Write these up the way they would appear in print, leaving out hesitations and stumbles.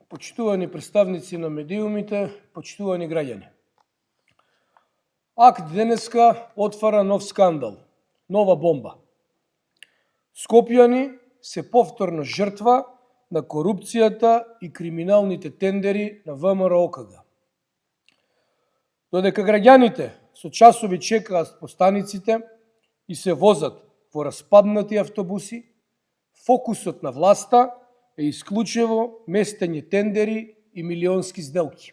Почитувани представници на медиумите, почитувани граѓани. АКТ денеска отвара нов скандал, нова бомба. Скопјани се повторно жртва на корупцијата и криминалните тендери на ВМРО-ОКГ. Додека граѓаните со часови чекаат по станиците и се возат во распаднати автобуси, фокусот на власта е исклучиво местење тендери и милионски сделки.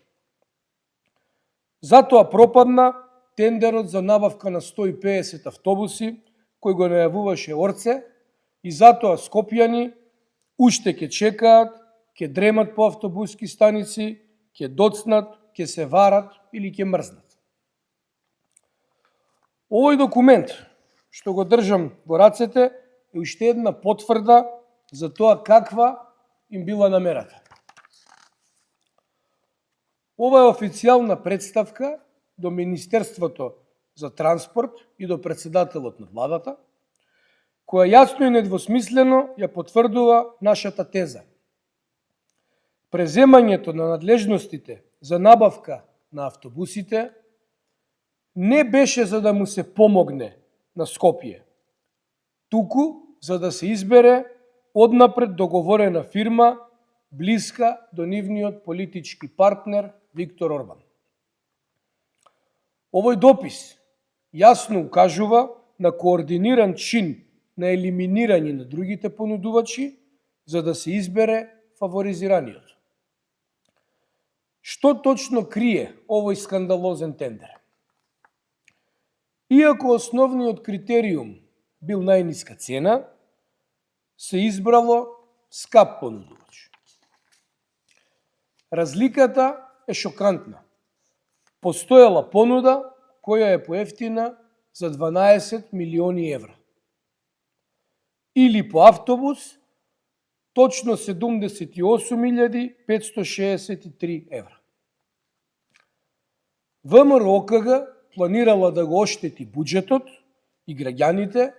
Затоа пропадна тендерот за набавка на 150 автобуси, кој го најавуваше Орце, и затоа скопјани уште ќе чекаат, ќе дремат по автобуски станици, ќе доцнат, ќе се варат или ќе мрзнат. Овој документ, што го држам во рацете, е уште една потврда за тоа каква им била намерата. Ова е официјална представка до Министерството за транспорт и до председателот на владата, која јасно и недвосмислено ја потврдува нашата теза. Преземањето на надлежностите за набавка на автобусите не беше за да му се помогне на Скопје, туку за да се избере однапред договорена фирма блиска до нивниот политички партнер Виктор Орбан. Овој допис јасно укажува на координиран чин на елиминирање на другите понудувачи за да се избере фаворизираниот. Што точно крие овој скандалозен тендер? Иако основниот критериум бил најниска цена, се избрало скап понудувач. Разликата е шокантна. Постоела понуда која е поевтина за 12 милиони евра. Или по автобус точно 78.563 евра. ВМРО-ОКГ планирала да го оштети буџетот и граѓаните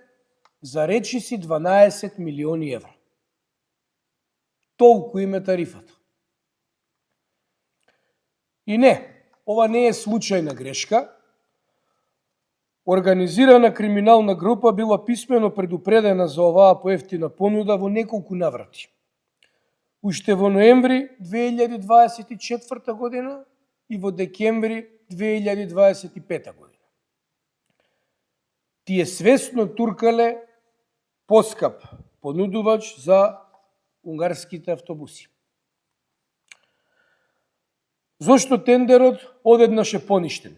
за речиси 12 милиони евра. Толку им е тарифата. И не, ова не е случајна грешка. Организирана криминална група била писмено предупредена за оваа поевтина понуда во неколку наврати. Уште во ноември 2024 година и во декември 2025 година. Тие свесно туркале поскап понудувач за унгарските автобуси. Зошто тендерот одеднаш е поништен?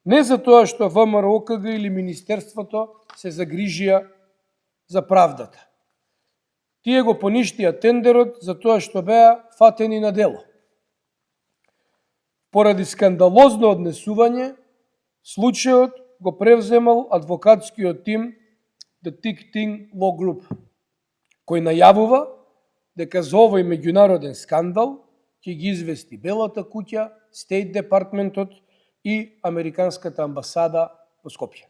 Не за тоа што ВМРО-ОКГ или Министерството се загрижија за правдата. Тие го поништија тендерот за тоа што беа фатени на дело. Поради скандалозно однесување, случајот го превземал адвокатскиот тим The Thick Thing Law Group, кој најавува дека за овој меѓународен скандал ќе ги извести Белата куќа, Стейт департментот и Американската амбасада во Скопје.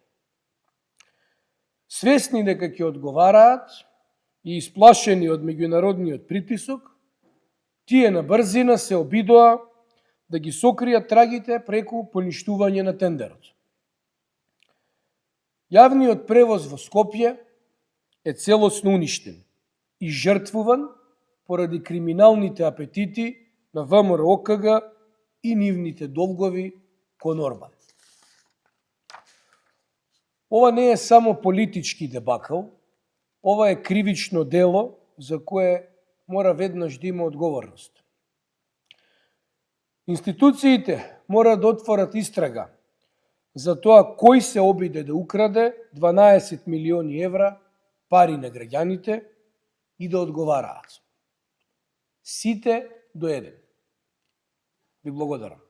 Свесни дека ќе одговараат и исплашени од меѓународниот притисок, тие на брзина се обидоа да ги сокријат трагите преку поништување на тендерот. Јавниот превоз во Скопје е целосно уништен и жртвуван поради криминалните апетити на ВМРО-ОКГ и нивните долгови кон Орбан. Ова не е само политички дебакл, ова е кривично дело за кое мора веднаш да има одговорност. Институциите мора да отворат истрага за тоа кој се обиде да украде 12 милиони евра пари на граѓаните и да одговараат. Сите до еден. Ви благодарам.